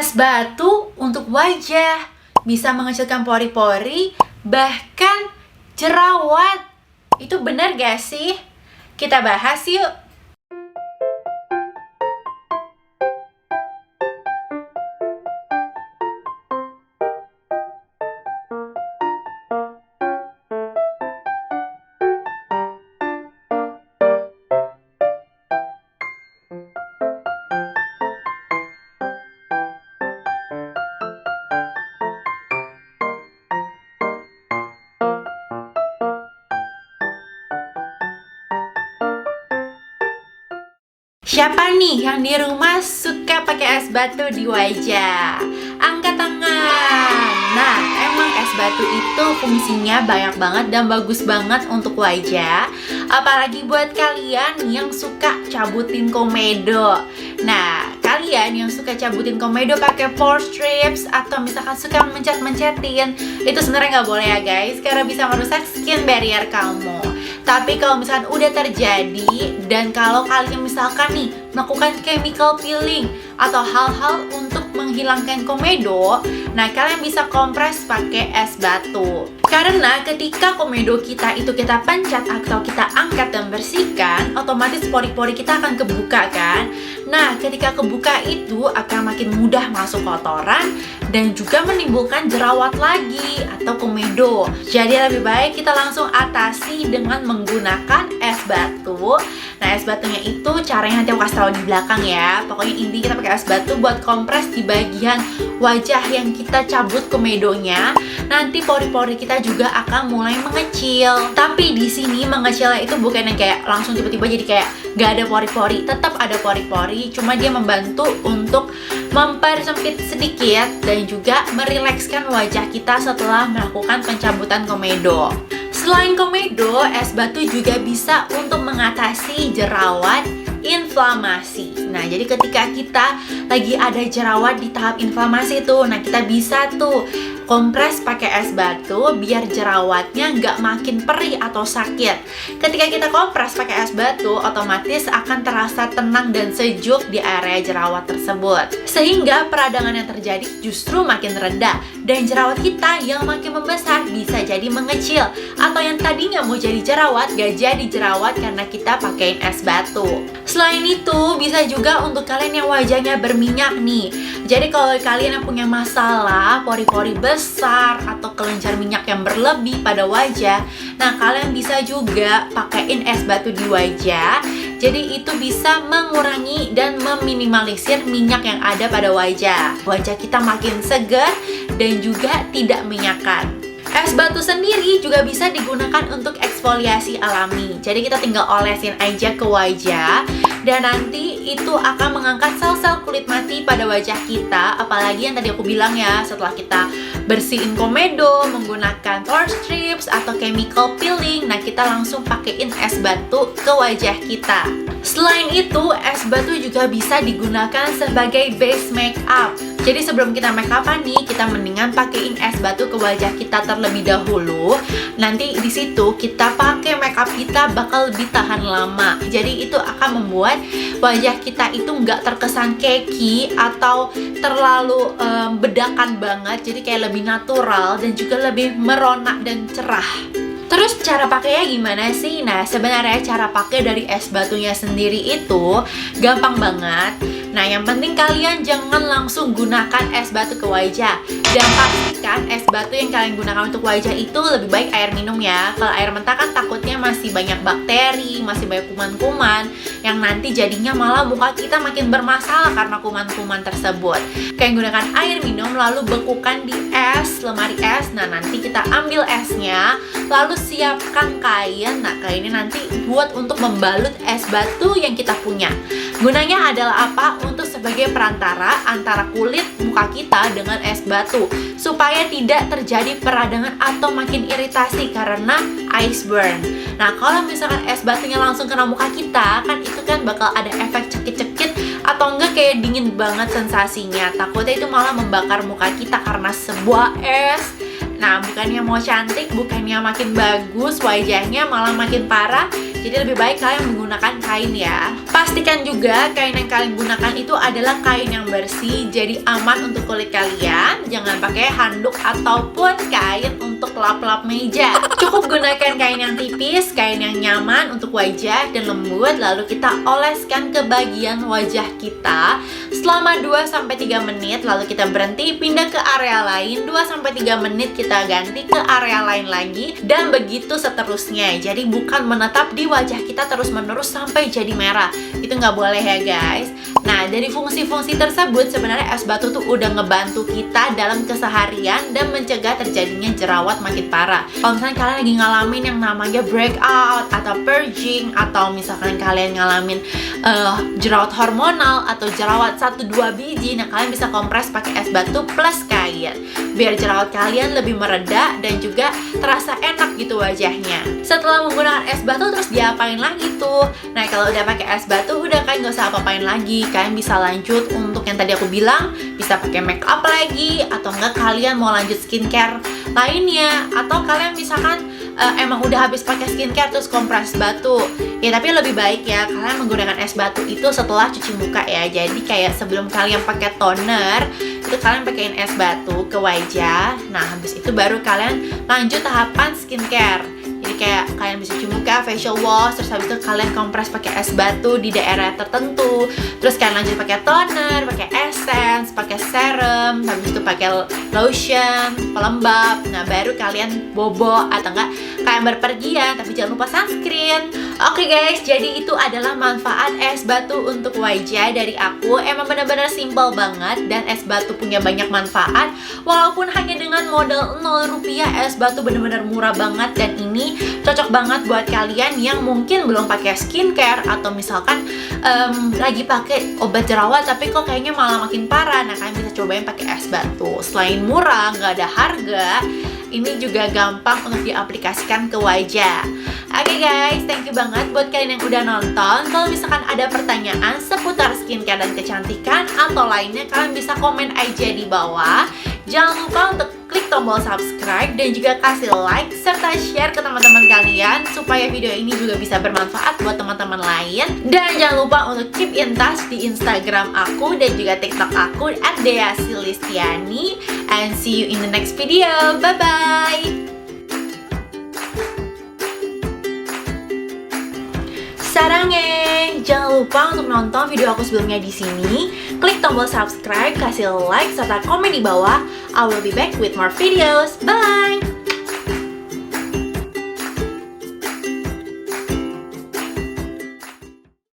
Es batu untuk wajah, bisa mengecilkan pori-pori, bahkan jerawat. Itu benar gak sih? Kita bahas yuk. Siapa nih yang di rumah suka pakai es batu di wajah? Angkat tangan. Nah, emang es batu itu fungsinya banyak banget dan bagus banget untuk wajah. Apalagi buat kalian yang suka cabutin komedo. Nah, kalian yang suka cabutin komedo pakai pore strips atau misalkan suka mencet-mencetin, itu sebenarnya nggak boleh ya guys, karena bisa merusak skin barrier kamu. Tapi kalau misalkan udah terjadi dan kalau kalian misalkan nih melakukan chemical peeling atau hal-hal untuk menghilangkan komedo, nah kalian bisa kompres pakai es batu. Karena ketika komedo kita itu kita pencet atau kita angkat dan bersihkan, otomatis pori-pori kita akan kebuka kan. Nah, ketika kebuka itu akan makin mudah masuk kotoran dan juga menimbulkan jerawat lagi atau komedo. Jadi lebih baik kita langsung atasi dengan menggunakan es batu. Nah, es batunya itu caranya nanti aku kasih tahu di belakang ya. Pokoknya inti kita pakai es batu buat kompres di bagian wajah yang kita cabut komedonya. Nanti pori-pori kita juga akan mulai mengecil. Tapi di sini mengecilnya itu bukan yang kayak langsung tiba-tiba jadi kayak gak ada pori-pori. Tetap ada pori-pori, cuma dia membantu untuk mempersempit sedikit dan juga merilekskan wajah kita setelah melakukan pencabutan komedo. Selain komedo, es batu juga bisa untuk mengatasi jerawat, inflamasi. Nah, jadi ketika kita lagi ada jerawat di tahap inflamasi tuh, nah kita bisa tuh kompres pakai es batu biar jerawatnya nggak makin perih atau sakit. Ketika kita kompres pakai es batu, otomatis akan terasa tenang dan sejuk di area jerawat tersebut. Sehingga peradangan yang terjadi justru makin rendah dan jerawat kita yang makin membesar bisa jadi mengecil. Atau yang tadinya mau jadi jerawat, gak jadi jerawat karena kita pakein es batu. Selain itu, bisa juga untuk kalian yang wajahnya berminyak nih. Jadi kalau kalian yang punya masalah pori-pori besar atau kelenjar minyak yang berlebih pada wajah, nah kalian bisa juga pakein es batu di wajah. Jadi itu bisa mengurangi dan meminimalisir minyak yang ada pada wajah. Wajah kita makin segar dan juga tidak minyakan. Es batu sendiri juga bisa digunakan untuk eksfoliasi alami. Jadi kita tinggal olesin aja ke wajah dan nanti itu akan mengangkat sel-sel kulit mati pada wajah kita. Apalagi yang tadi aku bilang ya, setelah kita bersihin komedo menggunakan pore strips atau chemical peeling, nah kita langsung pakein es batu ke wajah kita. Selain itu, es batu juga bisa digunakan sebagai base makeup. Jadi sebelum kita make upan nih, kita mendingan pakein es batu ke wajah kita terlebih dahulu. Nanti di situ kita pakai makeup kita bakal lebih tahan lama. Jadi itu akan membuat wajah kita itu nggak terkesan cakey atau terlalu bedakan banget. Jadi kayak lebih natural dan juga lebih merona dan cerah. Terus cara pakainya gimana sih? Nah, sebenarnya cara pakai dari es batunya sendiri itu gampang banget. Nah, yang penting kalian jangan langsung gunakan es batu ke wajah. Dan pastikan es batu yang kalian gunakan untuk wajah itu lebih baik air minum ya. Kalau air mentah kan takutnya masih banyak bakteri, masih banyak kuman-kuman yang nanti jadinya malah muka kita makin bermasalah karena kuman-kuman tersebut. Kalian gunakan air minum lalu bekukan di es, lemari es. Nah, nanti kita ambil esnya, lalu siapkan kain. Nah, kainnya nanti buat untuk membalut es batu yang kita punya. Gunanya adalah apa? Untuk sebagai perantara antara kulit muka kita dengan es batu, supaya tidak terjadi peradangan atau makin iritasi karena ice burn. Nah, kalau misalkan es batunya langsung kena muka kita, kan itu kan bakal ada efek cekit-cekit atau enggak kayak dingin banget sensasinya. Takutnya itu malah membakar muka kita karena sebuah es Nah, bukannya mau cantik, bukannya makin bagus wajahnya, malah makin parah. Jadi lebih baik kalian menggunakan kain ya. Pastikan juga kain yang kalian gunakan itu adalah kain yang bersih, jadi aman untuk kulit kalian. Jangan pakai handuk ataupun kain untuk lap-lap meja. Cukup gunakan kain yang tipis, kain yang nyaman untuk wajah dan lembut. Lalu kita oleskan ke bagian wajah kita selama 2-3 menit. Lalu kita berhenti, pindah ke area lain. 2-3 menit kita ganti ke area lain lagi. Dan begitu seterusnya. Jadi bukan menetap di wajah kita terus-menerus sampai jadi merah. Itu nggak boleh ya guys. Nah, dari fungsi-fungsi tersebut sebenarnya es batu tuh udah ngebantu kita dalam keseharian dan mencegah terjadinya jerawat makin parah. Kalau misalnya kalian lagi ngalamin yang namanya breakout atau purging, atau misalkan kalian ngalamin jerawat hormonal atau jerawat 1-2 biji, nah kalian bisa kompres pakai es batu plus kain biar jerawat kalian lebih mereda dan juga terasa enak gitu wajahnya. Setelah menggunakan es batu terus diapain lagi tuh? Nah, kalau udah pakai es batu udah kan nggak usah apa-apain lagi. Kalian bisa lanjut untuk yang tadi aku bilang, bisa pakai make up lagi, atau enggak kalian mau lanjut skincare lainnya, atau kalian misalkan emang udah habis pakai skincare terus kompres batu. Ya tapi lebih baik ya kalian menggunakan es batu itu setelah cuci muka ya. Jadi kayak sebelum kalian pakai toner itu kalian pakein es batu ke wajah. Nah habis itu baru kalian lanjut tahapan skincare. Jadi kayak kalian bisa cuci muka, facial wash, terus habis itu kalian kompres pakai es batu di daerah tertentu. Terus kalian lanjut pakai toner, pakai essence, pakai serum, habis itu pakai lotion, pelembab. Nah baru kalian bobo atau enggak kalian berpergian, tapi jangan lupa sunscreen. Oke guys, jadi itu adalah manfaat es batu untuk wajah dari aku. Emang benar-benar simple banget dan es batu punya banyak manfaat. Walaupun hanya dengan modal 0 rupiah, es batu benar-benar murah banget. Dan ini cocok banget buat kalian yang mungkin belum pakai skincare, atau misalkan lagi pakai obat jerawat tapi kok kayaknya malah makin parah. Nah kalian bisa cobain pakai es batu. Selain murah, nggak ada harga, ini juga gampang untuk diaplikasikan ke wajah. Oke guys, thank you banget buat kalian yang udah nonton. Kalau misalkan ada pertanyaan seputar skincare dan kecantikan atau lainnya, kalian bisa komen aja di bawah. Jangan lupa untuk klik tombol subscribe dan juga kasih like serta share ke teman-teman kalian supaya video ini juga bisa bermanfaat buat teman-teman lain. Dan jangan lupa untuk keep in touch di Instagram aku dan juga TikTok aku @deasilistiani. And see you in the next video. Bye bye. Sarangnya, jangan lupa untuk nonton video aku sebelumnya di sini. Klik tombol subscribe, kasih like serta komen di bawah. I will be back with more videos. Bye.